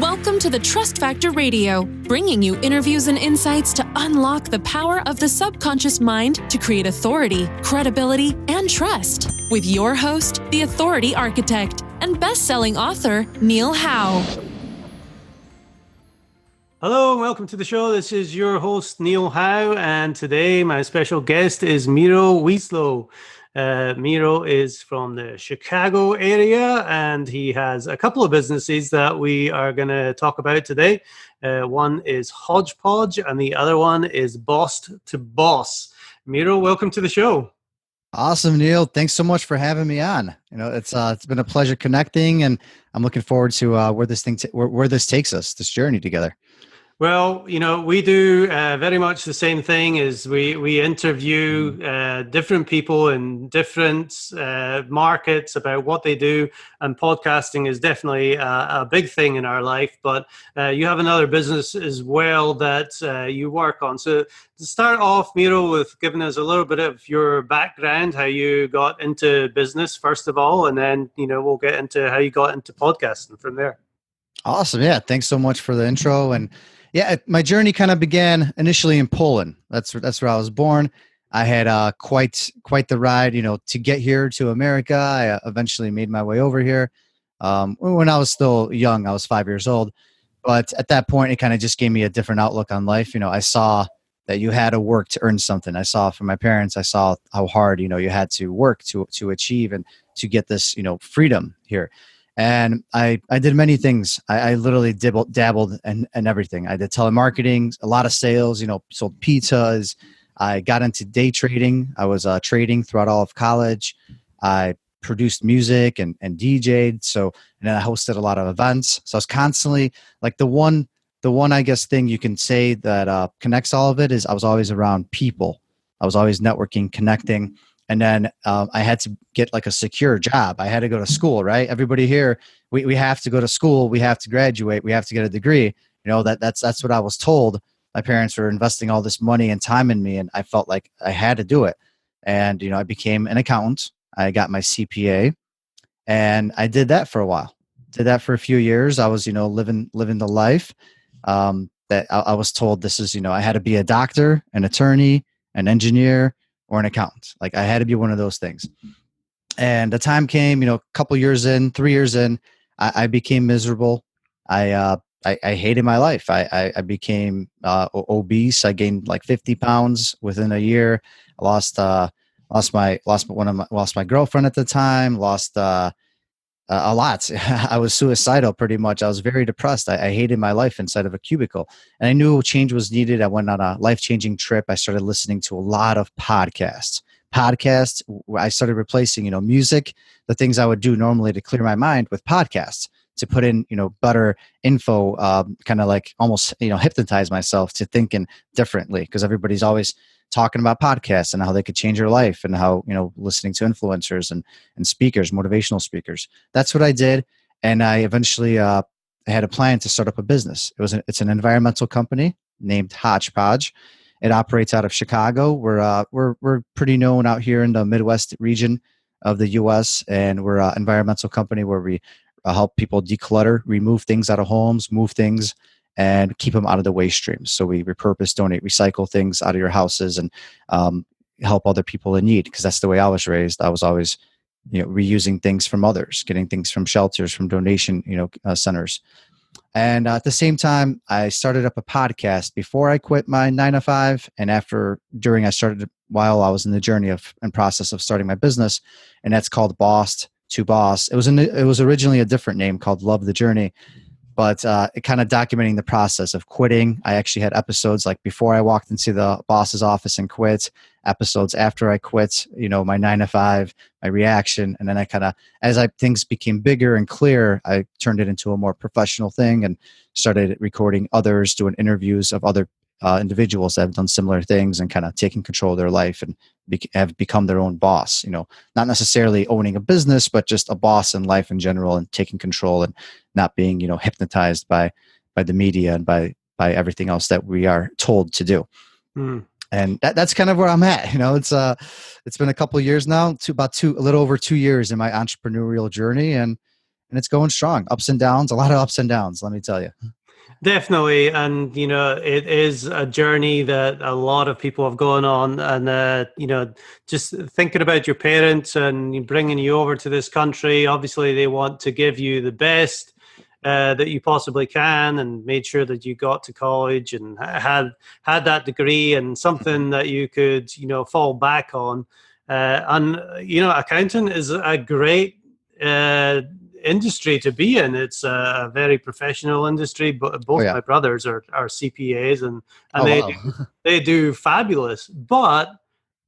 Welcome to the Trust Factor Radio, bringing you interviews and insights to unlock the power of the subconscious mind to create authority, credibility, and trust. With your host, the authority architect and best-selling author, Neil Howe. Hello, welcome to the show. This is your host, Neil Howe, and today my special guest is Miro Wcislo. Miro is from the Chicago area, and he has a couple of businesses that we are going to talk about today. One is HodgePodge, and the other one is Boss to Boss. Miro, welcome to the show. Awesome, Neil. Thanks so much for having me on. It's been a pleasure connecting, and I'm looking forward to where this takes us, this journey together. Well, we do very much the same thing as we interview different people in different markets about what they do, and podcasting is definitely a big thing in our life, but you have another business as well that you work on. So to start off, Miro, with giving us a little bit of your background, how you got into business, first of all, and then, we'll get into how you got into podcasting from there. Awesome. Yeah. Thanks so much for the intro. And yeah, my journey kind of began initially in Poland. That's where I was born. I had quite the ride, to get here to America. I eventually made my way over here. When I was still young, I was 5 years old. But at that point, it kind of just gave me a different outlook on life. I saw that you had to work to earn something. I saw from my parents, I saw how hard, you had to work to achieve and to get this, freedom here. And I did many things. I literally dabbled in everything. I did telemarketing, a lot of sales, sold pizzas. I got into day trading. I was trading throughout all of college. I produced music and DJ'd. And then I hosted a lot of events. So I was constantly like the one, I guess, thing you can say that connects all of it is I was always around people. I was always networking, connecting. And then I had to get like a secure job. I had to go to school, right? Everybody here, we have to go to school. We have to graduate. We have to get a degree. That's what I was told. My parents were investing all this money and time in me, and I felt like I had to do it. And, I became an accountant. I got my CPA, and I did that for a while. Did that for a few years. I was, living the life that I was told this is, I had to be a doctor, an attorney, an engineer, or an accountant. Like I had to be one of those things. And the time came, a couple years in, 3 years in, I became miserable. I hated my life. I became obese. I gained like 50 pounds within a year. I lost my girlfriend at the time, lost a lot. I was suicidal pretty much. I was very depressed. I hated my life inside of a cubicle, and I knew change was needed. I went on a life-changing trip. I started listening to a lot of podcasts. I started replacing, music, the things I would do normally to clear my mind, with podcasts to put in, better info, kind of like almost, hypnotize myself to thinking differently, because everybody's always talking about podcasts and how they could change your life, and how, listening to influencers and speakers, motivational speakers. That's what I did. And I eventually I had a plan to start up a business. It's an environmental company named HodgePodge. It operates out of Chicago. We're pretty known out here in the Midwest region of the U.S., and we're an environmental company where we help people declutter, remove things out of homes, move things, and keep them out of the waste streams. So we repurpose, donate, recycle things out of your houses, and help other people in need, because that's the way I was raised. I was always, reusing things from others, getting things from shelters, from donation, centers. And at the same time, I started up a podcast before I quit my 9-to-5, and during I started while I was in the journey and process of starting my business, and that's called Boss to Boss. It was originally a different name called Love the Journey. But it kind of documenting the process of quitting. I actually had episodes like before I walked into the boss's office and quit, episodes after I quit, my 9-to-5, my reaction. And then I kind of, as things became bigger and clearer, I turned it into a more professional thing and started recording others, doing interviews of other individuals that have done similar things and kind of taking control of their life and have become their own boss, not necessarily owning a business, but just a boss in life in general, and taking control and not being, hypnotized by the media and by everything else that we are told to do. Mm. And that's kind of where I'm at. It's been a couple of years now, a little over 2 years in my entrepreneurial journey. And and it's going strong. Ups and downs, a lot of ups and downs, let me tell you. Definitely. And, it is a journey that a lot of people have gone on. And, just thinking about your parents and bringing you over to this country, obviously they want to give you the best that you possibly can, and made sure that you got to college and had that degree and something that you could, fall back on. Accounting is a great industry to be in. It's a very professional industry, but both my brothers are CPAs, and they do fabulous. But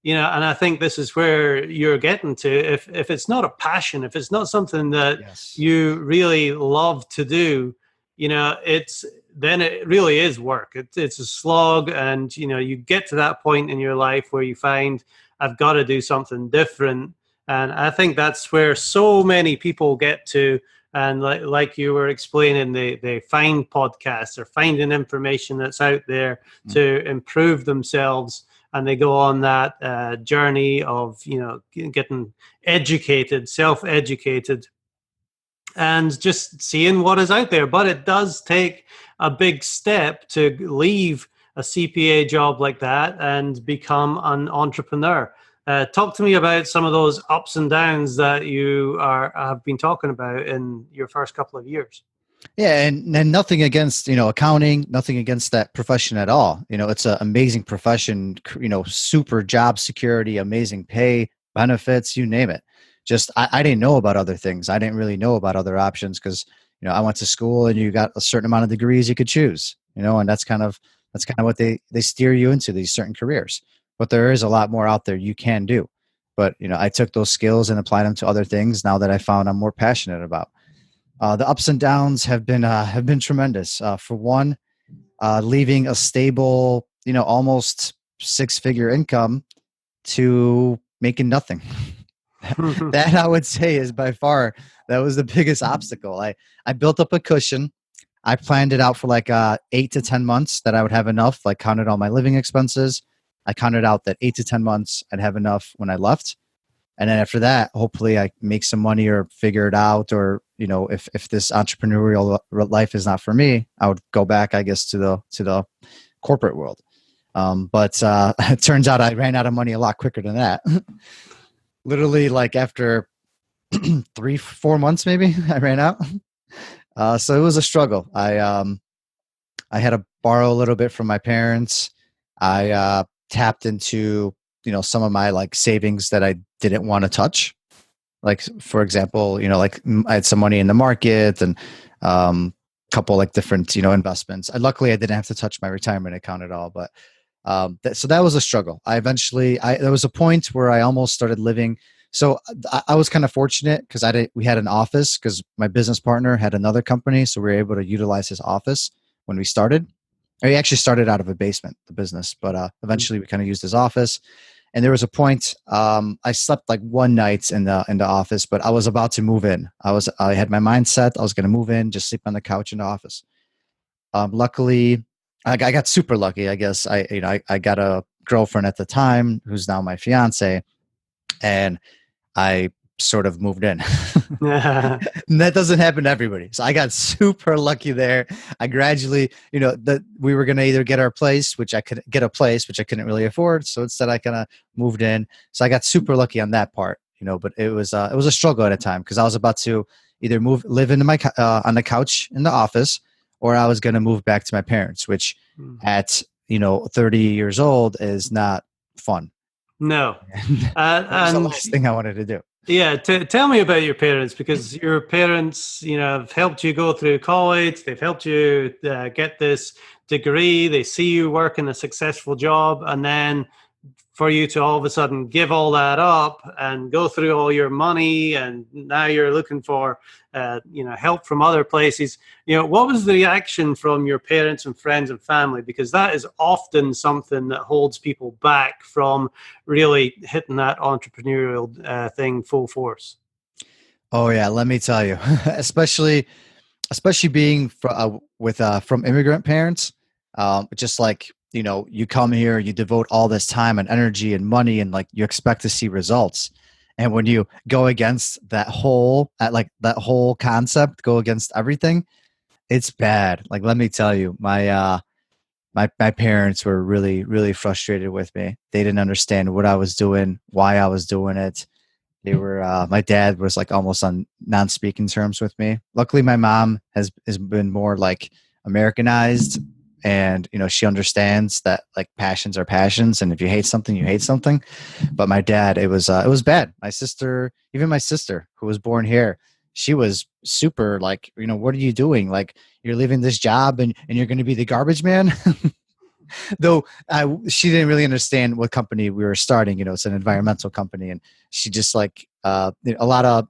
and I think this is where you're getting to. If it's not a passion, if it's not something that you really love to do, then it really is work. It's a slog, and you get to that point in your life where you find, I've got to do something different. And I think that's where so many people get to. And like you were explaining, they find podcasts or finding information that's out there to improve themselves. And they go on that journey of, getting educated, self-educated, and just seeing what is out there. But it does take a big step to leave a CPA job like that and become an entrepreneur. Talk to me about some of those ups and downs that you have been talking about in your first couple of years. Yeah, and nothing against, accounting, nothing against that profession at all. It's an amazing profession, super job security, amazing pay, benefits, you name it. Just, I didn't know about other things. I didn't really know about other options because, I went to school and you got a certain amount of degrees you could choose, and that's kind of what they steer you into, these certain careers. But there is a lot more out there you can do. But, I took those skills and applied them to other things now that I found I'm more passionate about. The ups and downs have been tremendous. For one, leaving a stable, almost 6-figure income to making nothing. That I would say is by far, that was the biggest obstacle. I built up a cushion. I planned it out for like 8 to 10 months that I would have enough, like counted all my living expenses. I counted out that 8 to 10 months I'd have enough when I left. And then after that, hopefully I make some money or figure it out, or, if this entrepreneurial life is not for me, I would go back, I guess, to the corporate world. But it turns out I ran out of money a lot quicker than that. Literally, like after 3-4 months, maybe I ran out. So it was a struggle. I had to borrow a little bit from my parents. I tapped into, some of my like savings that I didn't want to touch. Like, for example, like I had some money in the market and couple like different, investments. Luckily I didn't have to touch my retirement account at all, but so that was a struggle. There was a point where I almost started living. So I was kind of fortunate because we had an office because my business partner had another company. So we were able to utilize his office when we started. He actually started out of a basement, the business, but eventually we kind of used his office. And there was a point I slept like one night in the office, but I was about to move in. I had my mind set. I was going to move in, just sleep on the couch in the office. Luckily, I got super lucky. I guess I got a girlfriend at the time who's now my fiance, and I sort of moved in. And that doesn't happen to everybody. So I got super lucky there. I gradually, that we were going to either get a place, which I couldn't really afford. So instead I kind of moved in. So I got super lucky on that part, but it was a struggle at a time because I was about to either live into my, on the couch in the office, or I was going to move back to my parents, which at, 30 years old is not fun. No. That's the last thing I wanted to do. Yeah, tell me about your parents, because your parents, have helped you go through college. They've helped you get this degree. They see you work in a successful job, and then for you to all of a sudden give all that up and go through all your money, and now you're looking for, help from other places. What was the reaction from your parents and friends and family? Because that is often something that holds people back from really hitting that entrepreneurial thing full force. Oh yeah, let me tell you, especially being from immigrant parents, just like, you come here, you devote all this time and energy and money, and like you expect to see results. And when you go against that whole concept, go against everything, it's bad. Like, let me tell you, my parents were really, really frustrated with me. They didn't understand what I was doing, why I was doing it. They were, my dad was like almost on non-speaking terms with me. Luckily, my mom has been more like Americanized, and she understands that like passions are passions, and if you hate something, you hate something. But my dad, it was bad. My sister, even my sister, who was born here, she was super like, what are you doing? Like, you're leaving this job and you're going to be the garbage man. Though she didn't really understand what company we were starting. It's an environmental company, and she just like a lot of.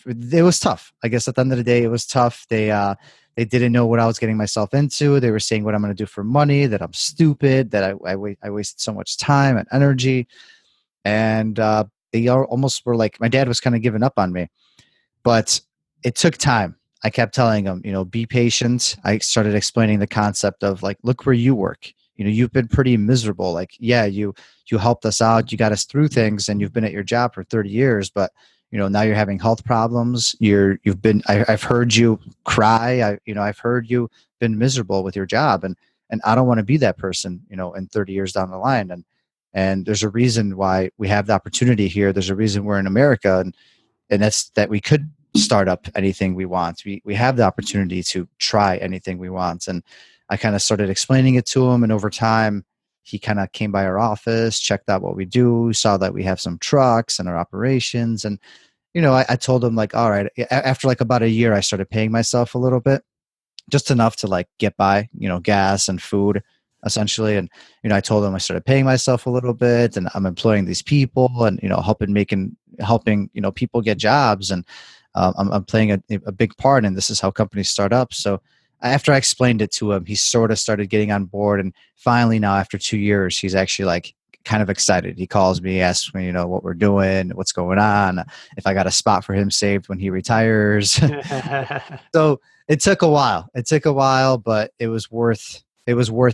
It was tough. I guess at the end of the day, it was tough. They didn't know what I was getting myself into. They were saying what I'm going to do for money, that I'm stupid, that I wasted so much time and energy, and they almost were like, my dad was kind of giving up on me, but it took time. I kept telling him, be patient. I started explaining the concept of like, look where you work. You've been pretty miserable. Like, yeah, you helped us out. You got us through things, and you've been at your job for 30 years, but now you're having health problems. I've heard you cry. I've heard you been miserable with your job, and I don't want to be that person, in 30 years down the line. And there's a reason why we have the opportunity here. There's a reason we're in America, and that's that we could start up anything we want. We have the opportunity to try anything we want. And I kind of started explaining it to him, and over time, he kind of came by our office, checked out what we do, saw that we have some trucks and our operations. And, I told him like, all right, after like about a year, I started paying myself a little bit, just enough to like get by, gas and food essentially. And, I told him I started paying myself a little bit, and I'm employing these people, and, helping, people get jobs. And I'm playing a big part, and this is how companies start up. So after I explained it to him, he sort of started getting on board. And finally now, after 2 years, he's actually like kind of excited. He calls me, asks me, what we're doing, what's going on, if I got a spot for him saved when he retires. So it took a while, but it was worth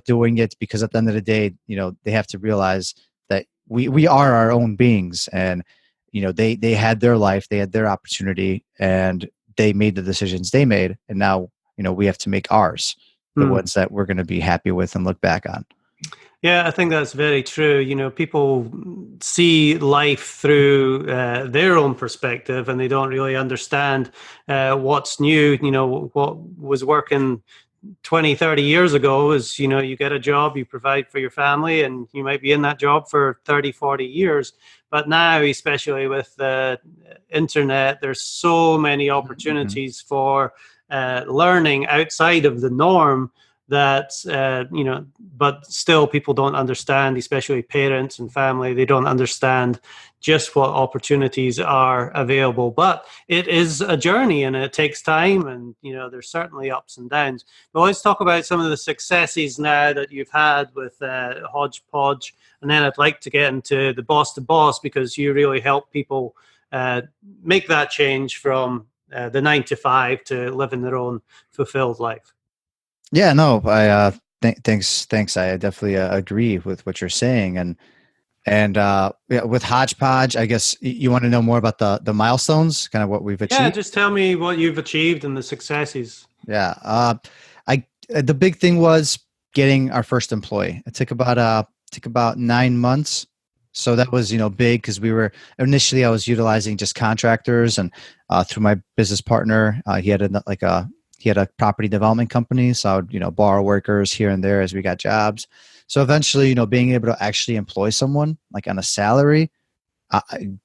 doing it, because at the end of the day, they have to realize that we are our own beings, and, they had their life, they had their opportunity, and they made the decisions they made. And now, we have to make ours, the ones that we're going to be happy with and look back on. Yeah, I think that's very true. People see life through their own perspective, and they don't really understand what's new. What was working 20, 30 years ago is, you get a job, you provide for your family, and you might be in that job for 30, 40 years. But now, especially with the internet, there's so many opportunities for learning outside of the norm that, but still people don't understand, especially parents and family. They don't understand just what opportunities are available. But it is a journey, and it takes time, and, there's certainly ups and downs. But let's talk about some of the successes now that you've had with HodgePodge. And then I'd like to get into the boss to boss, because you really help people make that change from the 9 to 5 to living their own fulfilled life. Yeah, no, I thanks. I definitely agree with what you're saying, and yeah, with HodgePodge, I guess you want to know more about the milestones, kind of what we've achieved. Yeah, just tell me what you've achieved and the successes. Yeah, the big thing was getting our first employee. It took about 9 months. So that was, big, because initially I was utilizing just contractors, and through my business partner, he had a property development company. So I would, borrow workers here and there as we got jobs. So eventually, being able to actually employ someone like on a salary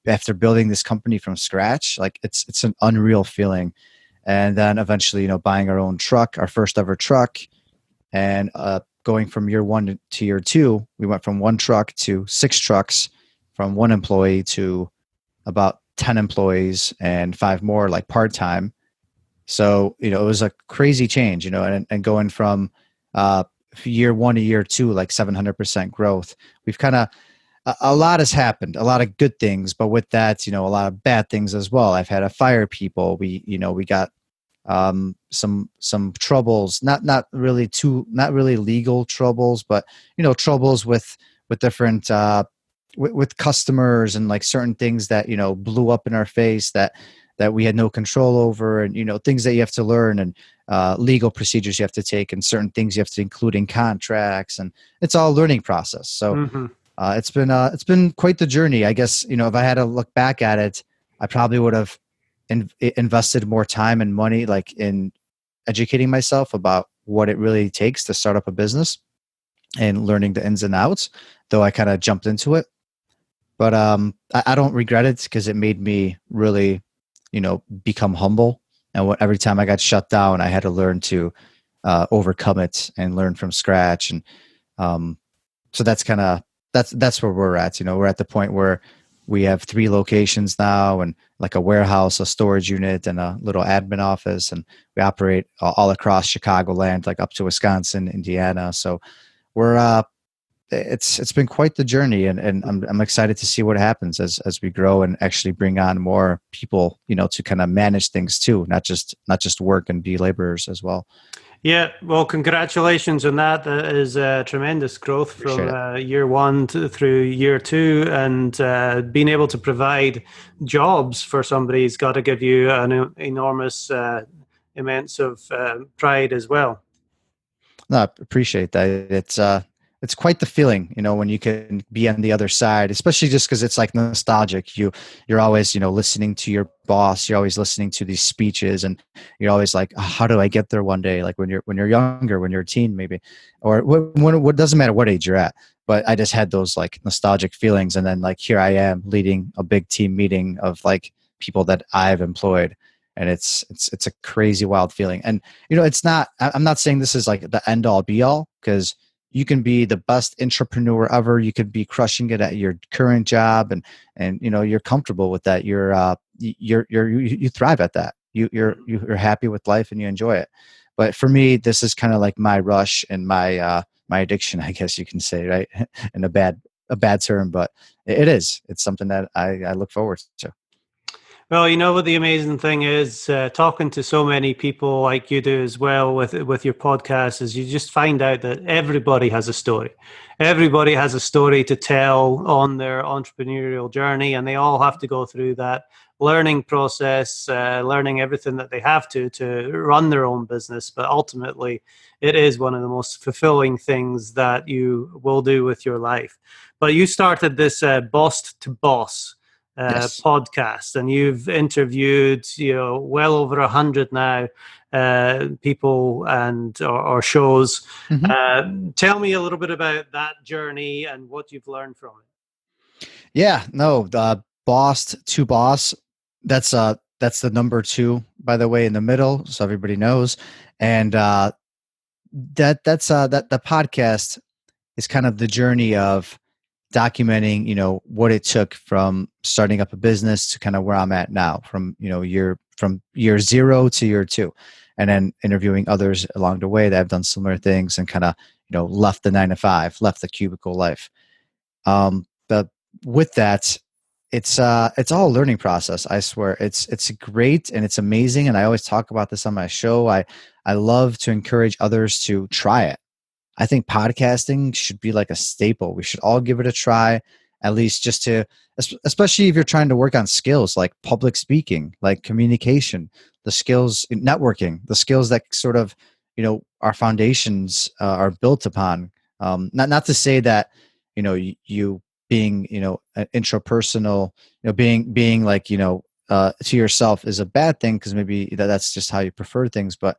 after building this company from scratch, like it's an unreal feeling. And then eventually, buying our own truck, our first ever truck, and going from year 1 to year 2, we went from 1 truck to 6 trucks, from 1 employee to about 10 employees and 5 more like part-time. So, it was a crazy change, and going from year 1 to year 2, like 700% growth. We've kind of, a lot has happened, a lot of good things, but with that, a lot of bad things as well. I've had to fire people. We got some troubles, not really legal troubles, but, troubles with different with customers and like certain things that, blew up in our face that we had no control over, and, things that you have to learn, and legal procedures you have to take, and certain things you have to include in contracts, and it's all a learning process. So it's been quite the journey. I guess, if I had to look back at it, I probably would have invested more time and money like in educating myself about what it really takes to start up a business and learning the ins and outs, though I kind of jumped into it. But I don't regret it, because it made me really, become humble. And every time I got shut down, I had to learn to overcome it and learn from scratch. And so that's where we're at. We're at the point where we have 3 locations now, and like a warehouse, a storage unit, and a little admin office. And we operate all across Chicagoland, like up to Wisconsin, Indiana. So we're it's been quite the journey, and I'm excited to see what happens as we grow and actually bring on more people, to kind of manage things too, not just work and be laborers as well. Yeah, well, congratulations on that. That is tremendous growth from year 1 through year 2, and being able to provide jobs for somebody's got to give you an enormous, immense of pride as well. No, I appreciate that. It's quite the feeling, when you can be on the other side, especially just because it's like nostalgic. You're always, listening to your boss. You're always listening to these speeches, and you're always like, oh, how do I get there one day? Like when you're younger, when you're a teen, maybe, or what doesn't matter what age you're at. But I just had those like nostalgic feelings, and then like here I am leading a big team meeting of like people that I've employed. And it's a crazy, wild feeling. And, I'm not saying this is like the end all be all, because you can be the best entrepreneur ever. You could be crushing it at your current job, and you're comfortable with that. You thrive at that. You're happy with life and you enjoy it. But for me, this is kind of like my rush and my addiction, I guess you can say, right? In a bad term, but it's something that I look forward to. Well, what the amazing thing is, talking to so many people like you do as well with your podcast, is you just find out that everybody has a story. Everybody has a story to tell on their entrepreneurial journey, and they all have to go through that learning process, learning everything that they have to run their own business. But ultimately, it is one of the most fulfilling things that you will do with your life. But you started this Boss to Boss Yes. podcast, and you've interviewed well over 100 now people and or shows. Tell me a little bit about that journey and what you've learned from it. Yeah, no, Boss to Boss, that's the number 2, by the way, in the middle, so everybody knows. And that's that the podcast is kind of the journey of documenting, what it took from starting up a business to kind of where I'm at now, from year 0 to year 2, and then interviewing others along the way that have done similar things and kind of left the 9-to-5, left the cubicle life. But with that, it's all a learning process. I swear, it's great and it's amazing, and I always talk about this on my show. I love to encourage others to try it. I think podcasting should be like a staple. We should all give it a try, at least just to, especially if you're trying to work on skills like public speaking, like communication, the skills, networking, the skills that sort of, our foundations are built upon. Not to say that, you being, intrapersonal, being like, to yourself is a bad thing, because maybe that's just how you prefer things. But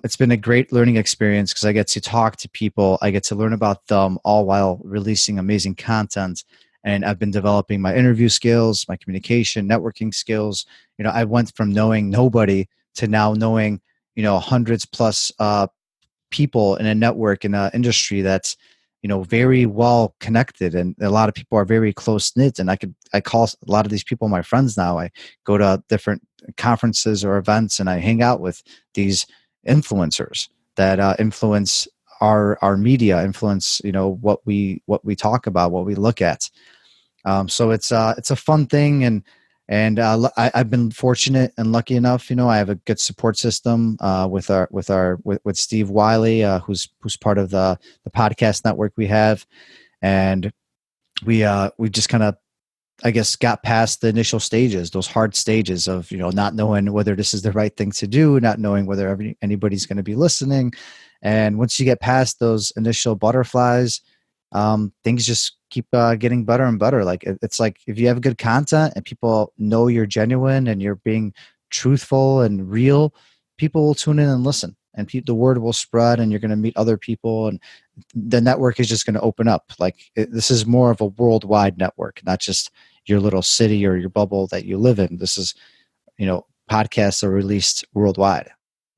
it's been a great learning experience, because I get to talk to people. I get to learn about them, all while releasing amazing content. And I've been developing my interview skills, my communication, networking skills. I went from knowing nobody to now knowing, hundreds plus people in a network, in an industry that's, very well connected, and a lot of people are very close knit. And I call a lot of these people my friends now. I go to different conferences or events, and I hang out with these influencers that influence our media, influence what we talk about, what we look at. So it's a fun thing, and I've been fortunate and lucky enough. I have a good support system with Steve Wiley, who's part of the podcast network we have, and we just kind of, I guess, got past the initial stages, those hard stages of, not knowing whether this is the right thing to do, not knowing whether anybody's going to be listening. And once you get past those initial butterflies, things just keep getting better and better. Like it's like if you have good content and people know you're genuine and you're being truthful and real, people will tune in and listen, and the word will spread, and you're going to meet other people, and the network is just going to open up. Like this is more of a worldwide network, not just your little city or your bubble that you live in. This is, podcasts are released worldwide,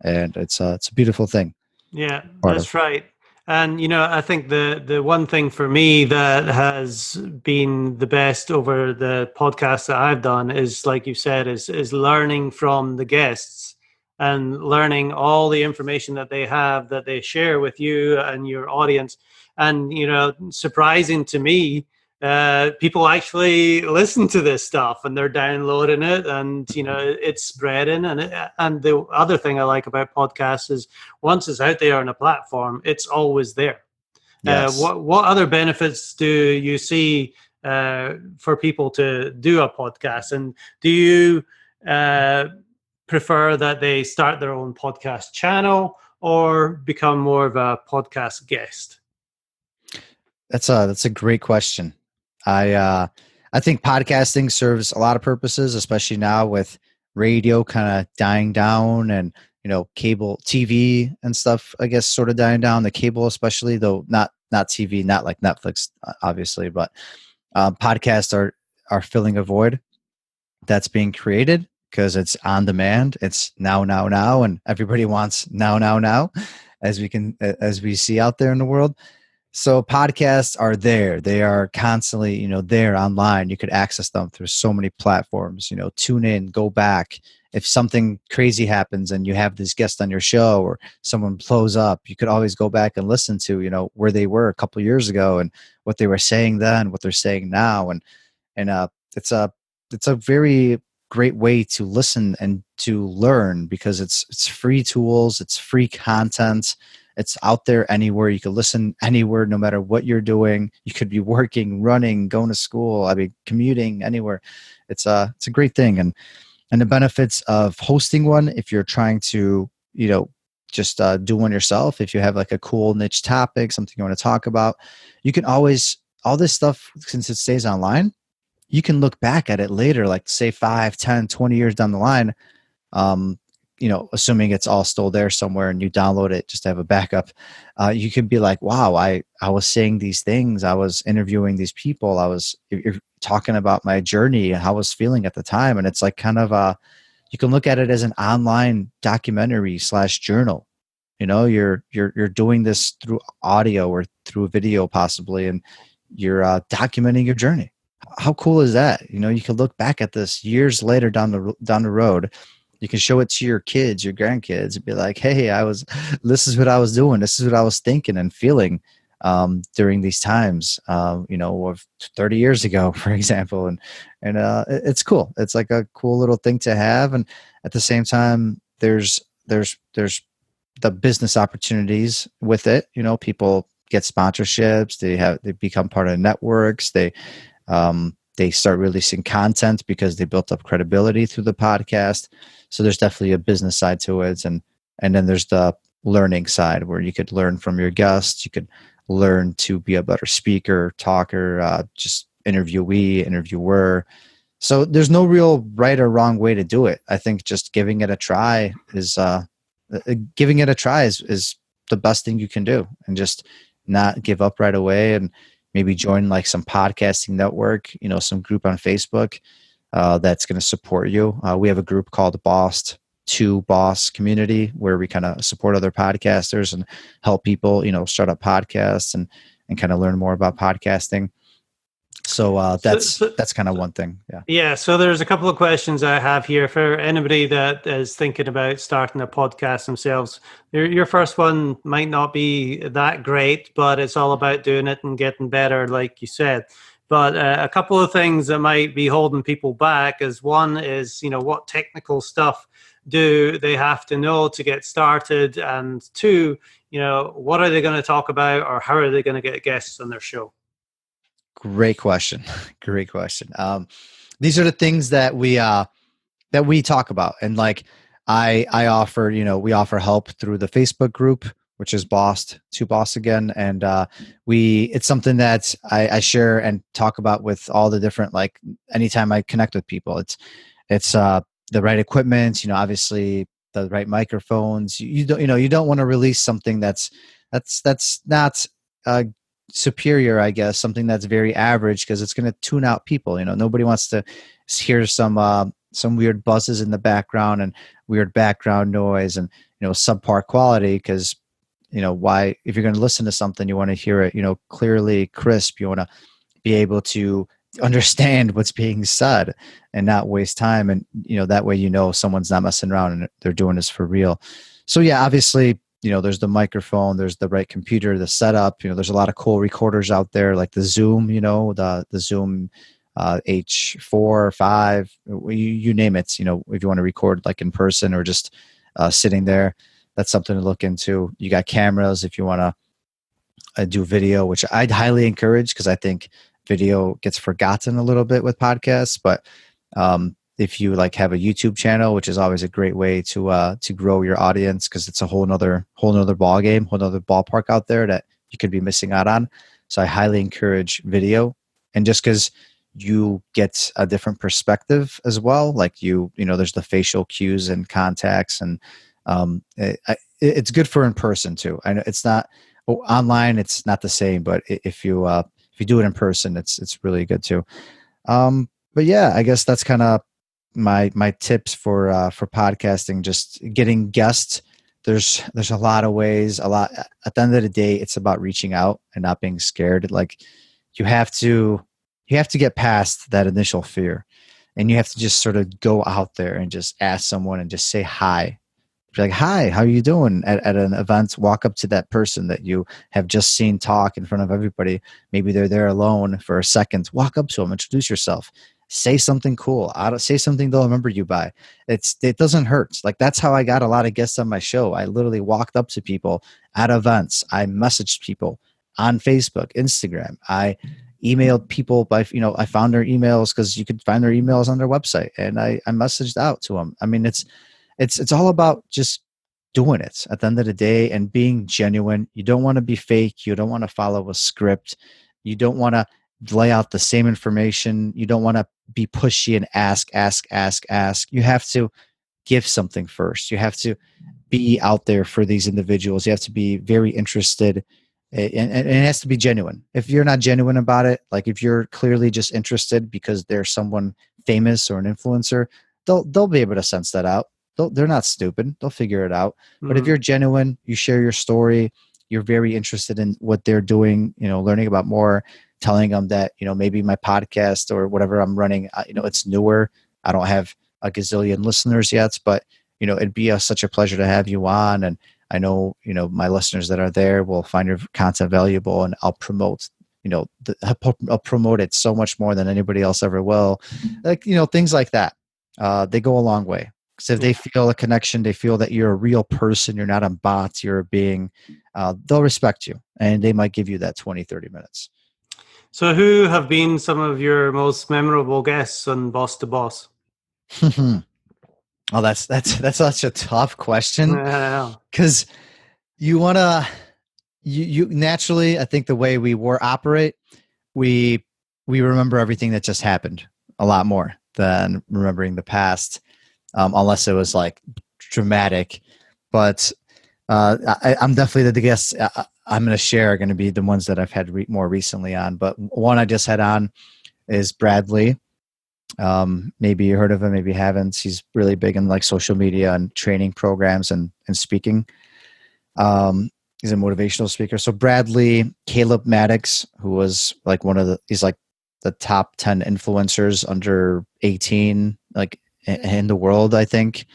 and it's a beautiful thing. Yeah, that's right. And, I think the one thing for me that has been the best over the podcasts that I've done is, like you said, is learning from the guests and learning all the information that they have, that they share with you and your audience. And, surprising to me, people actually listen to this stuff and they're downloading it, and it's spreading. And the other thing I like about podcasts is once it's out there on a platform, it's always there. Yes. What other benefits do you see for people to do a podcast? And do you prefer that they start their own podcast channel or become more of a podcast guest? That's a great question. I think podcasting serves a lot of purposes, especially now with radio kind of dying down, and cable TV and stuff, I guess, sort of dying down. The cable, especially, though not TV, not like Netflix, obviously, but podcasts are filling a void that's being created because it's on demand. It's now, and everybody wants now, as we see out there in the world. So podcasts are there. They are constantly, there online. You could access them through so many platforms. Tune in, go back. If something crazy happens and you have this guest on your show or someone blows up, you could always go back and listen to, where they were a couple of years ago and what they were saying then, what they're saying now. And it's a very great way to listen and to learn, because it's free tools, it's free content. It's out there anywhere. You can listen anywhere, no matter what you're doing. You could be working, running, going to school, commuting, anywhere. It's a great thing. And the benefits of hosting one, if you're trying to, just do one yourself, if you have like a cool niche topic, something you want to talk about, you can always, all this stuff, since it stays online, you can look back at it later, like say 5, 10, 20 years down the line. Assuming it's all still there somewhere and you download it just to have a backup, you could be like, wow, I was saying these things. I was interviewing these people. You're talking about my journey and how I was feeling at the time. And it's like kind of you can look at it as an online documentary / journal. You're doing this through audio or through video possibly, and you're documenting your journey. How cool is that? You could look back at this years later down the road. You can show it to your kids, your grandkids, and be like, "Hey, this is what I was doing. This is what I was thinking and feeling during these times, of 30 years ago, for example." And it's cool. It's like a cool little thing to have. And at the same time, there's the business opportunities with it. People get sponsorships. They become part of networks. They start releasing content because they built up credibility through the podcast. So there's definitely a business side to it. And then there's the learning side where you could learn from your guests. You could learn to be a better speaker, talker, just interviewer. So there's no real right or wrong way to do it. I think just giving it a try is the best thing you can do, and just not give up right away, and maybe join like some podcasting network, some group on Facebook that's going to support you. We have a group called Boss to Boss Community, where we kind of support other podcasters and help people, start up podcasts and kind of learn more about podcasting. So that's kind of one thing. Yeah. Yeah. So there's a couple of questions I have here for anybody that is thinking about starting a podcast themselves. Your first one might not be that great, but it's all about doing it and getting better, like you said. But a couple of things that might be holding people back is, one is, what technical stuff do they have to know to get started? And two, what are they going to talk about, or how are they going to get guests on their show? Great question. Great question. These are the things that we talk about, and like I offer, we offer help through the Facebook group, which is Boss to Boss Again, and it's something that I share and talk about with all the different, like, anytime I connect with people. It's the right equipment, obviously the right microphones. You don't want to release something that's not superior, I guess, something that's very average, because it's going to tune out people. Nobody wants to hear some weird buzzes in the background and weird background noise and subpar quality, because why, if you're going to listen to something, you want to hear it clearly, crisp. You want to be able to understand what's being said and not waste time, and that way someone's not messing around and they're doing this for real. So yeah, obviously there's the microphone, there's the right computer, the setup. There's a lot of cool recorders out there, like the Zoom, the Zoom H4 or 5, you name it. If you want to record like in person or just sitting there, that's something to look into. You got cameras if you want to do video, which I'd highly encourage, because I think video gets forgotten a little bit with podcasts. But if you like have a YouTube channel, which is always a great way to grow your audience, because it's a whole nother ball game, whole nother ballpark out there that you could be missing out on. So I highly encourage video, and just because you get a different perspective as well, like there's the facial cues and contacts, and it's good for in person too. I know it's not online; it's not the same, but if you do it in person, it's really good too. But yeah, I guess that's kind of my tips for podcasting. Just getting guests. There's a lot of ways. At the end of the day, it's about reaching out and not being scared. Like you have to get past that initial fear, and you have to just sort of go out there and just ask someone and just say hi. Be like, hi, how are you doing? At an event, walk up to that person that you have just seen talk in front of everybody. Maybe they're there alone for a second. Walk up to them, introduce yourself, say something cool. Say something they'll remember you by. It doesn't hurt. Like that's how I got a lot of guests on my show. I literally walked up to people at events. I messaged people on Facebook, Instagram. I emailed people by, I found their emails because you could find their emails on their website, and I messaged out to them. I mean, it's all about just doing it at the end of the day and being genuine. You don't want to be fake. You don't want to follow a script. You don't want to lay out the same information. You don't want to be pushy and ask. You have to give something first. You have to be out there for these individuals. You have to be very interested, and it has to be genuine. If you're not genuine about it, like if you're clearly just interested because they're someone famous or an influencer, they'll be able to sense that out. They're not stupid. They'll figure it out. Mm-hmm. But if you're genuine, you share your story, you're very interested in what they're doing, learning about more, telling them that, maybe my podcast or whatever I'm running, it's newer. I don't have a gazillion listeners yet, but, it'd be such a pleasure to have you on. And I know, my listeners that are there will find your content valuable, and I'll promote, I'll promote it so much more than anybody else ever will. Like, things like that. They go a long way. Because if they feel a connection, they feel that you're a real person, you're not a bot, you're a being, they'll respect you, and they might give you that 20, 30 minutes. So who have been some of your most memorable guests on Boss to Boss? Oh, that's such a tough question. Because you want to, you naturally, I think the way we operate, we remember everything that just happened a lot more than remembering the past. Unless it was like dramatic, but I'm definitely the guests I'm going to share are going to be the ones that I've had more recently on. But one I just had on is Bradley. Maybe you heard of him, maybe you haven't. He's really big in like social media and training programs and speaking. He's a motivational speaker. So Bradley, Caleb Maddox, who was like he's like the top 10 influencers under 18, like in the world, I think.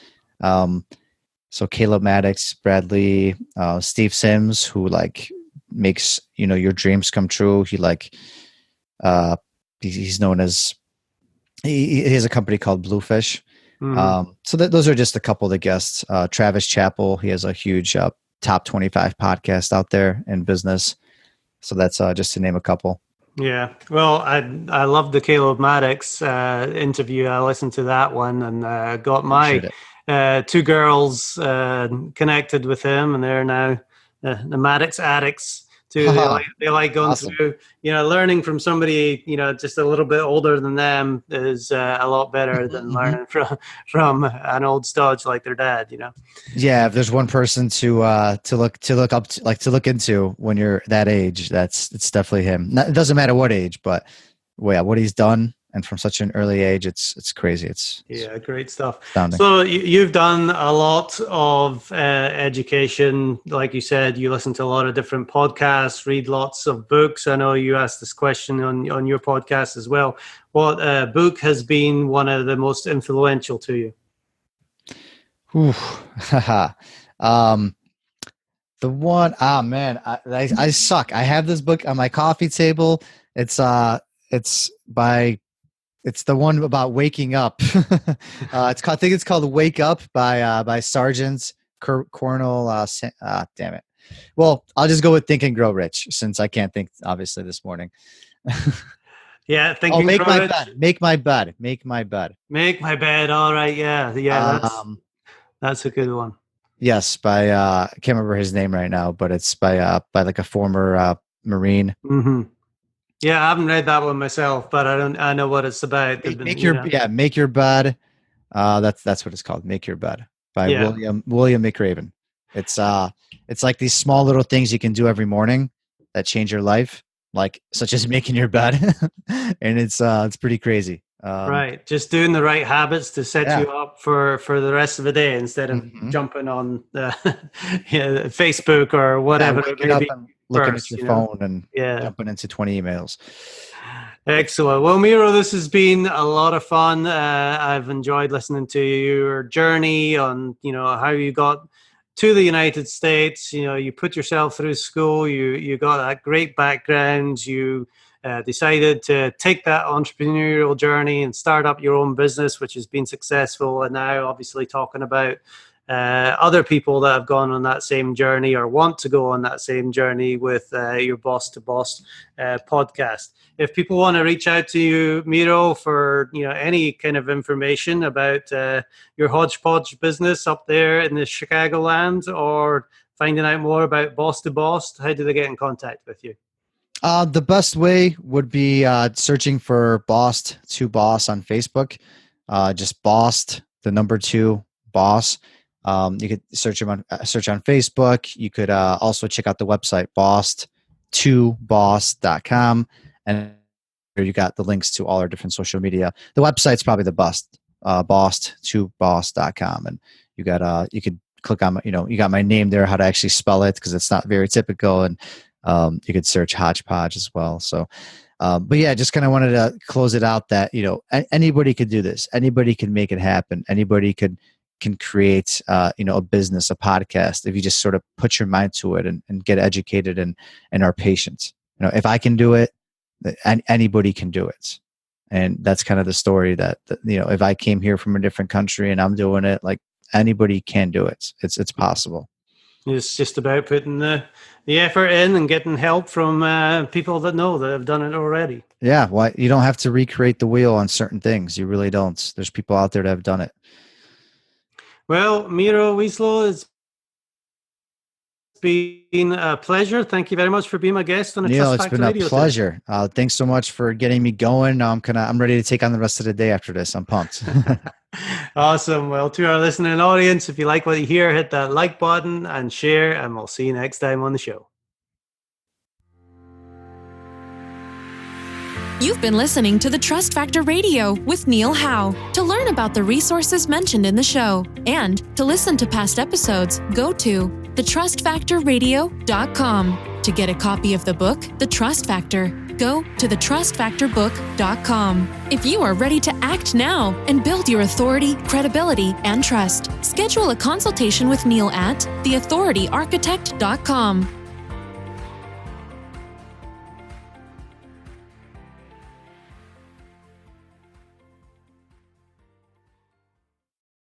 So Caleb Maddox, Bradley, Steve Sims, who like makes, your dreams come true. He like, he's known as, he has a company called Bluefish. Mm-hmm. So those are just a couple of the guests. Travis Chappell, he has a huge top 25 podcast out there in business. So that's just to name a couple. Yeah, well, I loved the Caleb Maddox interview. I listened to that one and got my two girls connected with him, and they're now the Maddox addicts too. They like going Awesome. through, learning from somebody, just a little bit older than them is a lot better than learning from an old stodge like their dad. Yeah, if there's one person to look up to, like to look into when you're that age, it's definitely him. It doesn't matter what age, but what he's done, and from such an early age, it's crazy. It's great stuff. astounding. So you've done a lot of education, like you said. You listen to a lot of different podcasts, read lots of books. I know you asked this question on your podcast as well. What book has been one of the most influential to you? Ooh, the one, man, I suck. I have this book on my coffee table. It's the one about waking up. I think it's called "Wake Up" by Sergeant Colonel. Damn it. Well, I'll just go with "Think and Grow Rich" since I can't think obviously this morning. Yeah, Make my bed. Make my bed. Make my bed. Make my bed. All right. Yeah. That's a good one. Yes, by I can't remember his name right now, but it's by like a former Marine. Mm-hmm. Yeah, I haven't read that one myself, but I know what it's about. Make your bed. That's what it's called. Make Your Bed by William McRaven. It's like these small little things you can do every morning that change your life, like such as making your bed, and it's pretty crazy. Right, just doing the right habits to set you up for the rest of the day instead of jumping on Facebook or whatever. Looking at your phone and jumping into 20 emails. Excellent. Well, Miro, this has been a lot of fun. I've enjoyed listening to your journey on, how you got to the United States. You put yourself through school. You got that great background. You decided to take that entrepreneurial journey and start up your own business, which has been successful. And now obviously talking about other people that have gone on that same journey or want to go on that same journey with your Boss to Boss podcast. If people want to reach out to you, Miro, for any kind of information about your HodgePodge business up there in the Chicagoland, or finding out more about Boss to Boss, how do they get in contact with you? The best way would be searching for Boss to Boss on Facebook. Just Boss, the number 2 Boss. You could search on Facebook. You could also check out the website boss2boss.com, and here you got the links to all our different social media. The website's probably the best, boss2boss.com, and you could click on you got my name there, how to actually spell it, because it's not very typical, and you could search HodgePodge as well. So but yeah, just kind of wanted to close it out that anybody could do this. Anybody can make it happen. Anybody can create a business, a podcast, if you just sort of put your mind to it and get educated and are patient. If I can do it, anybody can do it. And that's kind of the story that if I came here from a different country and I'm doing it, like, anybody can do it. It's possible. It's just about putting the effort in and getting help from people that have done it already. Yeah, well, you don't have to recreate the wheel on certain things. You really don't. There's people out there that have done it. Well, Miro Wcislo, it's been a pleasure. Thank you very much for being my guest on Neil, it's been a pleasure. Thanks so much for getting me going. I'm ready to take on the rest of the day after this. I'm pumped. Awesome. Well, to our listening audience, if you like what you hear, hit that like button and share, and we'll see you next time on the show. You've been listening to the Trust Factor Radio with Neil Howe. To learn about the resources mentioned in the show and to listen to past episodes, go to thetrustfactorradio.com. To get a copy of the book, The Trust Factor, go to thetrustfactorbook.com. If you are ready to act now and build your authority, credibility, and trust, schedule a consultation with Neil at theauthorityarchitect.com.